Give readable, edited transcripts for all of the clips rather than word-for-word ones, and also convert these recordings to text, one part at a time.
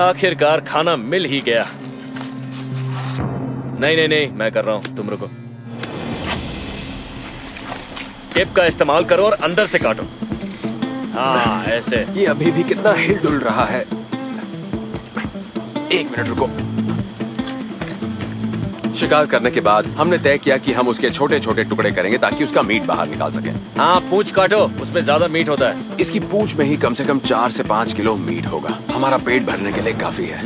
आखिरकार खाना मिल ही गया। नहीं नहीं नहीं, मैं कर रहा हूं, तुम रुको। टिप का इस्तेमाल करो और अंदर से काटो। हाँ ऐसे। ये अभी भी कितना हिल-डुल रहा है। 1 मिनट रुको। शिकार करने के बाद हमने तय किया कि हम उसके छोटे छोटे टुकड़े करेंगे ताकि उसका मीट बाहर निकाल सके। हाँ पूंछ काटो, उसमें ज्यादा मीट होता है। इसकी पूंछ में ही कम से कम 4 से 5 किलो मीट होगा। हमारा पेट भरने के लिए काफी है।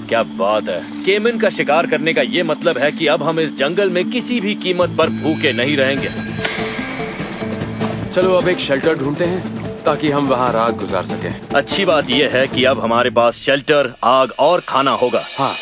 क्या बात है। केमन का शिकार करने का ये मतलब है कि अब हम इस जंगल में किसी भी कीमत पर भूखे नहीं रहेंगे। चलो अब एक शेल्टर ढूंढते हैं ताकि हम वहाँ रात गुजार सकें। अच्छी बात यह है कि अब हमारे पास शेल्टर, आग और खाना होगा। हाँ।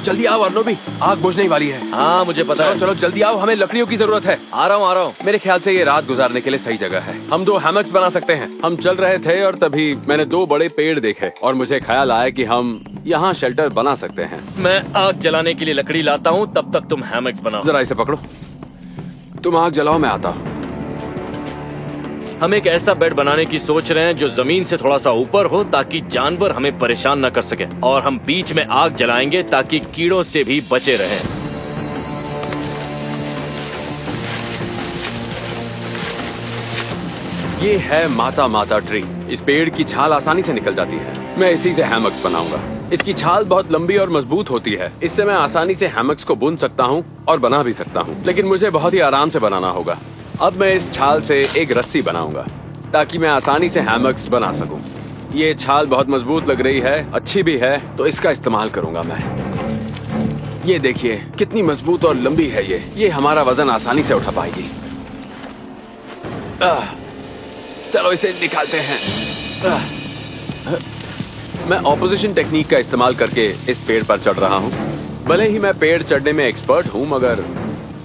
जल्दी आओ अर्नोबी, आग बुझने ही वाली है। हाँ मुझे पता है। चलो जल्दी आओ, हमें लकड़ियों की जरूरत है। आ रहा हूँ। मेरे ख्याल से ये रात गुजारने के लिए सही जगह है। हम 2 हैमक्स बना सकते हैं। हम चल रहे थे और तभी मैंने 2 बड़े पेड़ देखे और मुझे ख्याल आया कि हम यहाँ शेल्टर बना सकते हैं। मैं आग जलाने के लिए लकड़ी लाता हूँ, तब तक तुम हैमक्स बनाओ। जरा इसे पकड़ो। तुम आग जलाओ, मैं आता हूँ। हम एक ऐसा बेड बनाने की सोच रहे हैं जो जमीन से थोड़ा सा ऊपर हो ताकि जानवर हमें परेशान न कर सके, और हम बीच में आग जलाएंगे ताकि कीड़ों से भी बचे रहें। ये है माता ट्री। इस पेड़ की छाल आसानी से निकल जाती है। मैं इसी से हैमक्स बनाऊंगा। इसकी छाल बहुत लंबी और मजबूत होती है। इससे मैं आसानी से हैमक्स को बुन सकता हूँ और बना भी सकता हूँ, लेकिन मुझे बहुत ही आराम से बनाना होगा। अब मैं इस छाल से एक रस्सी बनाऊंगा ताकि मैं आसानी से हैमक्स बना सकूं। ये छाल बहुत मजबूत लग रही है, अच्छी भी है, तो इसका इस्तेमाल करूंगा मैं। ये देखिए कितनी मजबूत और लंबी है ये हमारा वजन आसानी से उठा पाएगी। चलो इसे निकालते हैं। मैं ऑपोजिशन टेक्निक का इस्तेमाल करके इस पेड़ पर चढ़ रहा हूँ। भले ही मैं पेड़ चढ़ने में एक्सपर्ट हूँ, मगर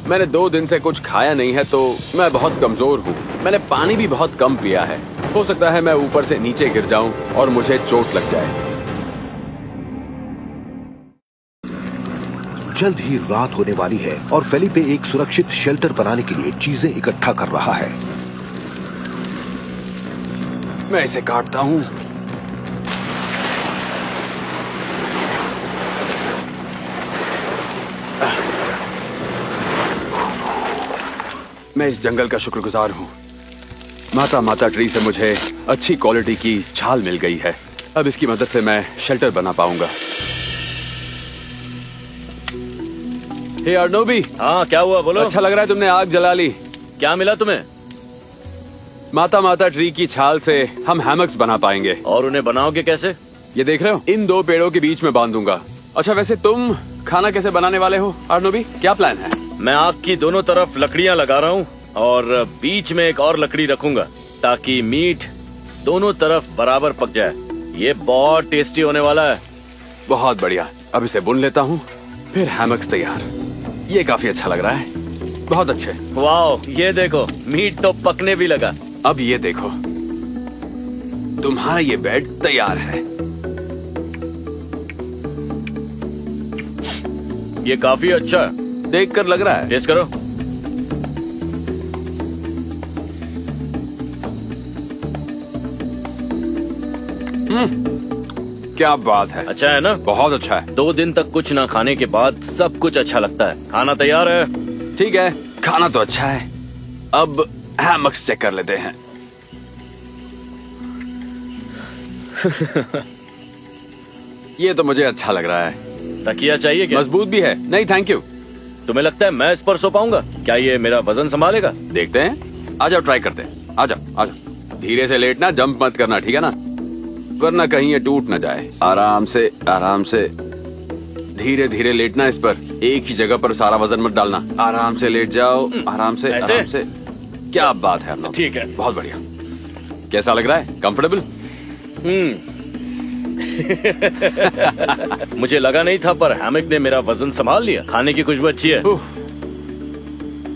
मैंने 2 दिन से कुछ खाया नहीं है तो मैं बहुत कमजोर हूँ। मैंने पानी भी बहुत कम पिया है। हो सकता है मैं ऊपर से नीचे गिर जाऊं और मुझे चोट लग जाए। जल्द ही रात होने वाली है और फेलिपे एक सुरक्षित शेल्टर बनाने के लिए चीजें इकट्ठा कर रहा है। मैं इसे काटता हूँ। मैं इस जंगल का शुक्रगुजार हूँ। माता ट्री से मुझे अच्छी क्वालिटी की छाल मिल गई है। अब इसकी मदद से मैं शेल्टर बना पाऊंगा। हे अर्नोबी। हाँ क्या हुआ, बोलो। अच्छा लग रहा है तुमने आग जला ली। क्या मिला तुम्हें? माता ट्री की छाल से हम हैमक्स बना पाएंगे। और उन्हें बनाओगे कैसे? ये देख रहे हो, इन 2 पेड़ों के बीच में बांधूंगा। अच्छा वैसे तुम खाना कैसे बनाने वाले हो अर्नोबी? क्या प्लान है? मैं आग की दोनों तरफ लकड़ियां लगा रहा हूँ और बीच में एक और लकड़ी रखूंगा ताकि मीट दोनों तरफ बराबर पक जाए। ये बहुत टेस्टी होने वाला है। बहुत बढ़िया। अब इसे बुन लेता हूँ, फिर हैमक्स तैयार। ये काफी अच्छा लग रहा है। बहुत अच्छे। वाह, ये देखो मीट तो पकने भी लगा। अब ये देखो, तुम्हारा ये बेड तैयार है। ये काफी अच्छा है। देखकर लग रहा है। टेस्ट करो। क्या बात है। अच्छा है ना? बहुत अच्छा है। 2 दिन तक कुछ ना खाने के बाद सब कुछ अच्छा लगता है। खाना तैयार है। ठीक है, खाना तो अच्छा है। अब हैमक्स चेक कर लेते हैं। ये तो मुझे अच्छा लग रहा है। तकिया चाहिए क्या? मजबूत भी है। नहीं थैंक यू। तुम्हें लगता है मैं इस पर सो पाऊंगा? क्या ये मेरा वजन संभालेगा? देखते हैं। आ जाओ, ट्राई करते हैं। आ जाओ। धीरे से लेटना, जंप मत करना, ठीक है ना? वरना कहीं ये टूट न जाए। आराम से धीरे धीरे लेटना इस पर। एक ही जगह पर सारा वजन मत डालना। आराम से लेट जाओ। आराम से। क्या बात है। ठीक है, बहुत बढ़िया। कैसा लग रहा है? कंफर्टेबल? मुझे लगा नहीं था, पर हैमक ने मेरा वजन संभाल लिया। खाने की खुशबू अच्छी है।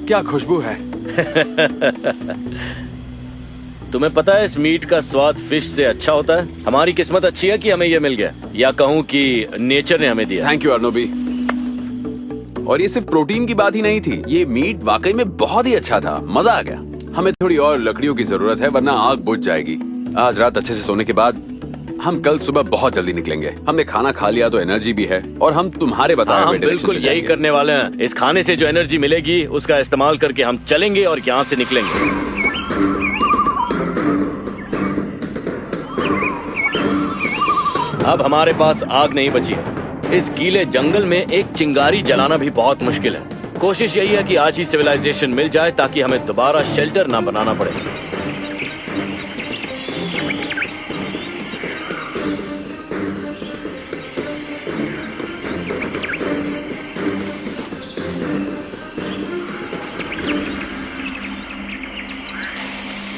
क्या खुशबू है। तुम्हें पता है इस मीट का स्वाद फिश से अच्छा होता है। हमारी किस्मत अच्छी है कि हमें ये मिल गया, या कहूँ कि नेचर ने हमें दिया। थैंक यू अर्नोबी। और ये सिर्फ प्रोटीन की बात ही नहीं थी, ये मीट वाकई में बहुत ही अच्छा था, मजा आ गया। हमें थोड़ी और लकड़ियों की जरूरत है वरना आग बुझ जाएगी। आज रात अच्छे से सोने के बाद हम कल सुबह बहुत जल्दी निकलेंगे। हमने खाना खा लिया तो एनर्जी भी है और हम तुम्हारे बताए हम हुए डायरेक्शन बिल्कुल से यही जाएंगे। करने वाले हैं। इस खाने से जो एनर्जी मिलेगी उसका इस्तेमाल करके हम चलेंगे और यहाँ से निकलेंगे। अब हमारे पास आग नहीं बची है। इस गीले जंगल में एक चिंगारी जलाना भी बहुत मुश्किल है। कोशिश यही है कि आज ही सिविलाइजेशन मिल जाए ताकि हमें दोबारा शेल्टर ना बनाना पड़े।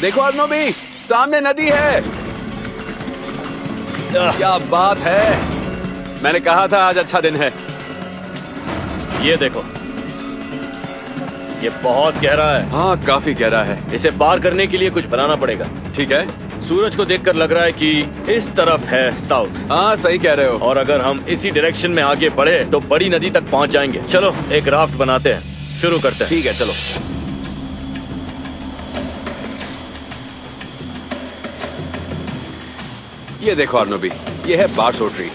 देखो अर्नोबी, सामने नदी है। क्या बात है, मैंने कहा था आज अच्छा दिन है। ये देखो, ये बहुत गहरा है। हाँ काफी गहरा है। इसे पार करने के लिए कुछ बनाना पड़ेगा। ठीक है। सूरज को देखकर लग रहा है कि इस तरफ है साउथ। हाँ सही कह रहे हो। और अगर हम इसी डायरेक्शन में आगे बढ़े तो बड़ी नदी तक पहुंच जाएंगे। चलो एक राफ्ट बनाते हैं, शुरू करते हैं। ठीक है चलो। ये देखो अर्नोबी, ये है बारसो ट्री।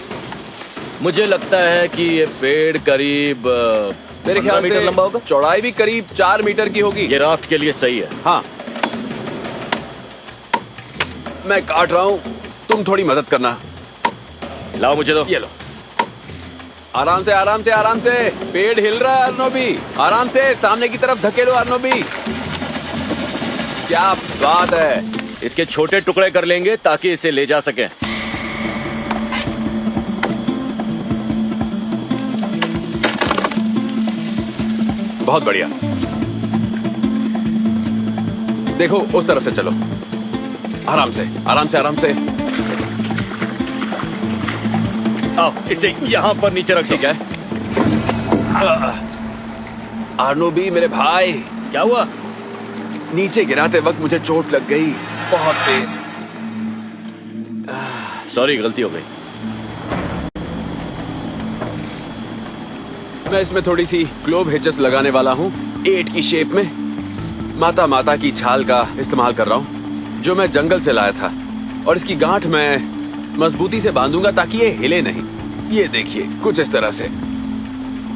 मुझे लगता है कि ये पेड़ करीब मेरे 15 ख्याल मीटर से लंबा होगा। चौड़ाई भी करीब 4 मीटर की होगी। ये राफ्ट के लिए सही है। हाँ मैं काट रहा हूँ, तुम थोड़ी मदद करना। लाओ मुझे दो। ये लो। आराम से आराम से आराम से, पेड़ हिल रहा है अर्नोबी। आराम से सामने की तरफ धकेलो अर्नोबी। क्या बात है। इसके छोटे टुकड़े कर लेंगे ताकि इसे ले जा सकें। बहुत बढ़िया। देखो उस तरफ से चलो। आराम से आराम से आराम से। आओ इसे यहाँ पर नीचे रख। ठीक है। अर्नोबी मेरे भाई, क्या हुआ? नीचे गिराते वक्त मुझे चोट लग गई, बहुत तेज। सॉरी, गलती हो गई। मैं इसमें थोड़ी सी ग्लोब हिचस लगाने वाला हूँ, 8 की शेप में। माता की छाल का इस्तेमाल कर रहा हूँ जो मैं जंगल से लाया था, और इसकी गांठ मैं मजबूती से बांधूंगा ताकि ये हिले नहीं। ये देखिए कुछ इस तरह से।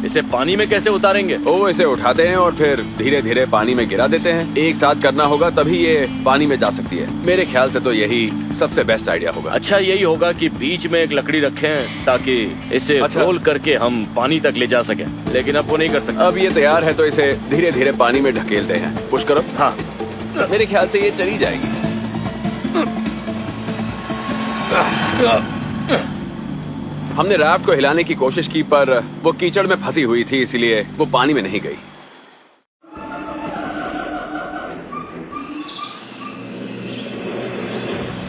इसे पानी में कैसे उतारेंगे? ओ इसे उठाते हैं और फिर धीरे धीरे पानी में गिरा देते हैं। एक साथ करना होगा तभी ये पानी में जा सकती है। मेरे ख्याल से तो यही सबसे बेस्ट आइडिया होगा। अच्छा यही होगा कि बीच में एक लकड़ी रखें ताकि इसे अच्छा। रोल करके हम पानी तक ले जा सकें, लेकिन अब वो नहीं कर सकते। अब ये तैयार है तो इसे धीरे धीरे पानी में ढकेलते हैं। पुश करो। हाँ मेरे ख्याल से ये चली जाएगी। हमने राफ्ट को हिलाने की कोशिश की पर वो कीचड़ में फंसी हुई थी, इसलिए वो पानी में नहीं गई।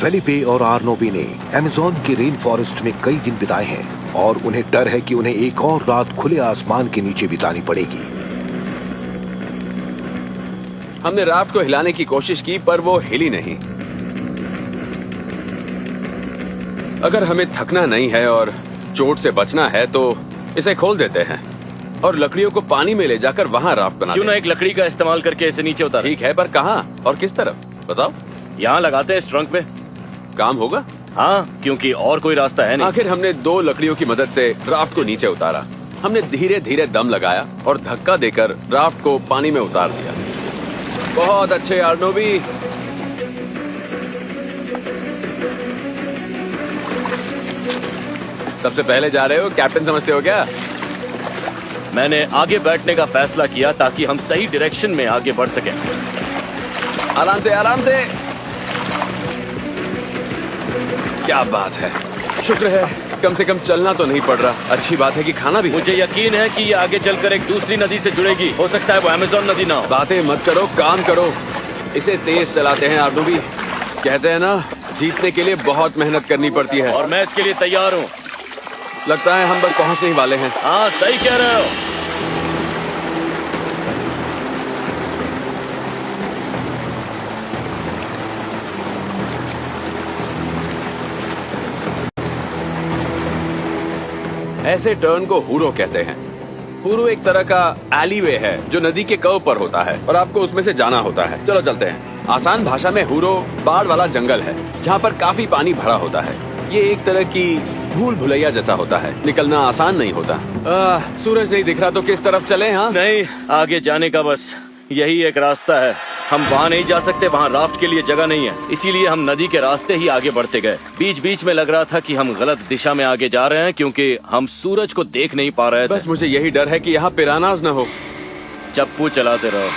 फेलिपे और आर्नोबी ने अमेज़न के रेन फॉरेस्ट में कई दिन बिताए हैं और उन्हें डर है कि उन्हें एक और रात खुले आसमान के नीचे बितानी पड़ेगी। हमने राफ्ट को हिलाने की कोशिश की पर वो हिली नहीं। अगर हमें थकना नहीं है और चोट से बचना है तो इसे खोल देते हैं और लकड़ियों को पानी में ले जाकर वहाँ राफ्ट बना क्यों ना एक लकड़ी का इस्तेमाल करके इसे नीचे उतारें। ठीक है, पर कहाँ और किस तरफ बताओ। यहाँ लगाते हैं इस ट्रंक पे। काम होगा? हाँ, क्योंकि और कोई रास्ता है नहीं। आखिर हमने 2 लकड़ियों की मदद से राफ्ट को नीचे उतारा। हमने धीरे धीरे दम लगाया और धक्का देकर राफ्ट को पानी में उतार दिया। बहुत अच्छे आर्नोबी। सबसे पहले जा रहे हो, कैप्टन समझते हो क्या? मैंने आगे बैठने का फैसला किया ताकि हम सही डायरेक्शन में आगे बढ़ सकें। आराम से आराम से। क्या बात है, शुक्र है कम से कम चलना तो नहीं पड़ रहा। अच्छी बात है कि खाना भी है। मुझे यकीन है कि ये आगे चलकर एक दूसरी नदी से जुड़ेगी। हो सकता है वो अमेज़न नदी ना हो। बातें मत करो, काम करो। इसे तेज चलाते हैं आर्नोबी। कहते हैं ना, जीतने के लिए बहुत मेहनत करनी पड़ती है। और मैं इसके लिए तैयार हूँ। लगता है हम बस पहुंचने ही वाले हैं। हाँ सही कह रहे हो। ऐसे टर्न को हुरो कहते हैं। हुरो एक तरह का एलीवे है जो नदी के कर्व पर होता है और आपको उसमें से जाना होता है। चलो चलते हैं। आसान भाषा में हुरो बाढ़ वाला जंगल है जहाँ पर काफी पानी भरा होता है। ये एक तरह की भूल भुलैया जैसा होता है, निकलना आसान नहीं होता। सूरज नहीं दिख रहा तो किस तरफ चले? हाँ नहीं, आगे जाने का बस यही एक रास्ता है। हम वहाँ नहीं जा सकते, वहाँ राफ्ट के लिए जगह नहीं है, इसीलिए हम नदी के रास्ते ही आगे बढ़ते गए। बीच बीच में लग रहा था कि हम गलत दिशा में आगे जा रहे हैं क्योंकि हम सूरज को देख नहीं पा रहे थे। बस मुझे यही डर है कि यहाँ पिरानाज न हो। चप्पू चलाते रहो।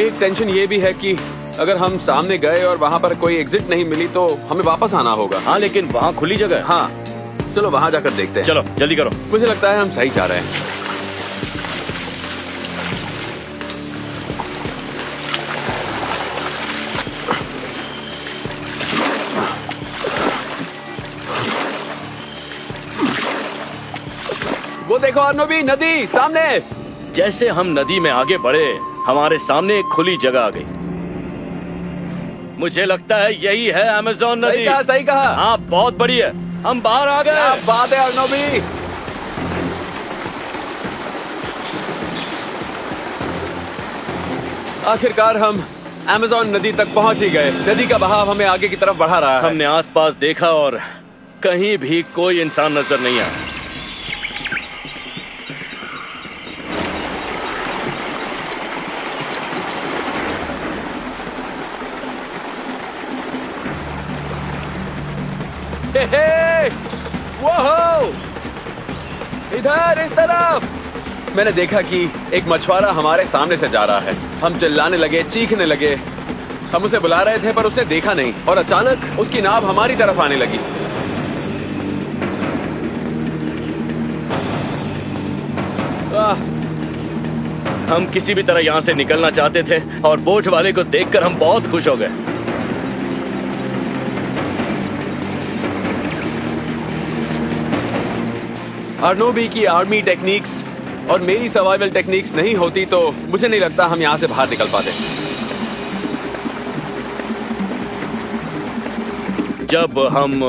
एक टेंशन ये भी है कि अगर हम सामने गए और वहाँ पर कोई एग्जिट नहीं मिली तो हमें वापस आना होगा। हाँ, लेकिन वहाँ खुली जगह है। हाँ चलो वहाँ जाकर देखते हैं। चलो जल्दी करो। मुझे लगता है हम सही जा रहे हैं। वो देखो अर्नोबी, नदी सामने। जैसे हम नदी में आगे बढ़े, हमारे सामने एक खुली जगह आ गई। मुझे लगता है यही है अमेज़न नदी। सही कहा। हाँ, बहुत बड़ी है। हम बाहर आ क्या गए। बात है अर्नोबी। आखिरकार हम अमेज़न नदी तक पहुंच ही गए। नदी का बहाव हमें आगे की तरफ बढ़ा रहा है। हमने आसपास देखा और कहीं भी कोई इंसान नजर नहीं आया। हे हे! वोहो! इधर इस तरफ। मैंने देखा कि एक मछुआरा हमारे सामने से जा रहा है। हम चिल्लाने लगे, चीखने लगे। हम उसे बुला रहे थे पर उसने देखा नहीं और अचानक उसकी नाव हमारी तरफ आने लगी। हम किसी भी तरह यहाँ से निकलना चाहते थे और बोट वाले को देखकर हम बहुत खुश हो गए। अर्नोबी की आर्मी टेक्निक्स और मेरी सर्वाइवल टेक्निक्स नहीं होती तो मुझे नहीं लगता हम यहाँ से बाहर निकल पाते। जब हम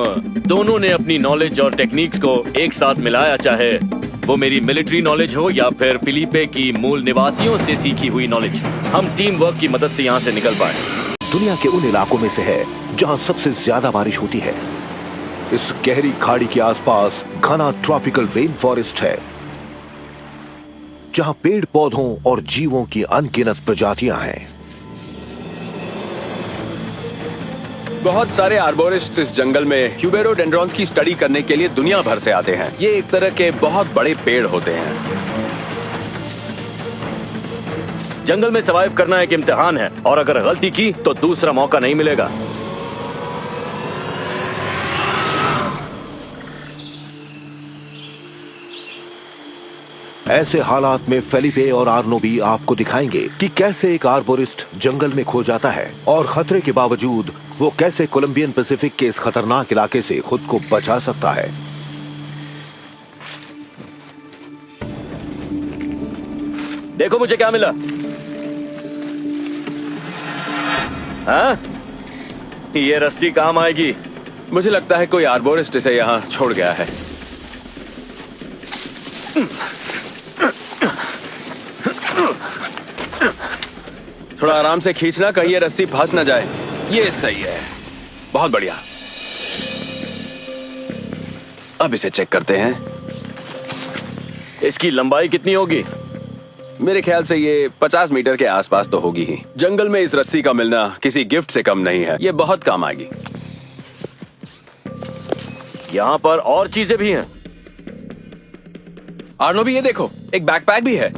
दोनों ने अपनी नॉलेज और टेक्निक्स को एक साथ मिलाया, चाहे वो मेरी मिलिट्री नॉलेज हो या फिर फिलीपे की मूल निवासियों से सीखी हुई नॉलेज, हम टीम वर्क की मदद से यहाँ से निकल पाए। दुनिया के उन इलाकों में से है जहां सबसे ज्यादा बारिश होती है। इस गहरी खाड़ी के आसपास घना ट्रॉपिकल रेन फॉरेस्ट है जहां पेड़ पौधों और जीवों की अनगिनत प्रजातियां हैं। बहुत सारे आर्बोरिस्ट्स इस जंगल में ह्यूबेरोडेंड्रॉन्स की स्टडी करने के लिए दुनिया भर से आते हैं। ये एक तरह के बहुत बड़े पेड़ होते हैं। जंगल में सर्वाइव करना एक इम्तिहान है और अगर गलती की तो दूसरा मौका नहीं मिलेगा। ऐसे हालात में फेलिपे और आर्नोबी आपको दिखाएंगे कि कैसे एक आर्बोरिस्ट जंगल में खो जाता है और खतरे के बावजूद वो कैसे कोलंबियन पैसिफिक के इस खतरनाक इलाके से खुद को बचा सकता है। देखो मुझे क्या मिला। हाँ? ये रस्सी काम आएगी। मुझे लगता है कोई आर्बोरिस्ट इसे यहाँ छोड़ गया है। थोड़ा आराम से खींचना, कहीं ये रस्सी फंस न जाए। ये सही है, बहुत बढ़िया। अब इसे चेक करते हैं। इसकी लंबाई कितनी होगी? मेरे ख्याल से ये 50 मीटर के आसपास तो होगी ही। जंगल में इस रस्सी का मिलना किसी गिफ्ट से कम नहीं है। ये बहुत काम आएगी। यहाँ पर और चीजें भी हैं। आर्नोबी, ये देखो, एक बैकपैक भी है।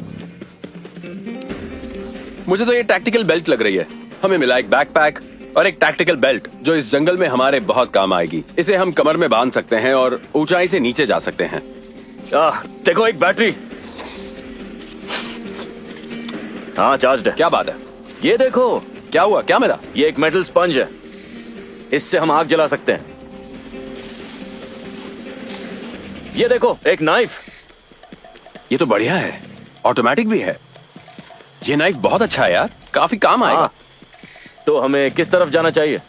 मुझे तो ये टैक्टिकल बेल्ट लग रही है। हमें मिला एक बैकपैक और एक टैक्टिकल बेल्ट जो इस जंगल में हमारे बहुत काम आएगी। इसे हम कमर में बांध सकते हैं और ऊंचाई से नीचे जा सकते हैं। देखो, एक बैटरी। हाँ, चार्ज्ड है। क्या बात है। ये देखो। क्या हुआ, क्या मिला? ये एक मेटल स्पंज है, इससे हम आग जला सकते हैं। ये देखो, एक नाइफ। ये तो बढ़िया है, ऑटोमेटिक भी है। ये नाइफ बहुत अच्छा है यार, काफी काम आएगा। तो हमें किस तरफ जाना चाहिए?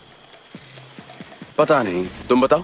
पता नहीं, तुम बताओ।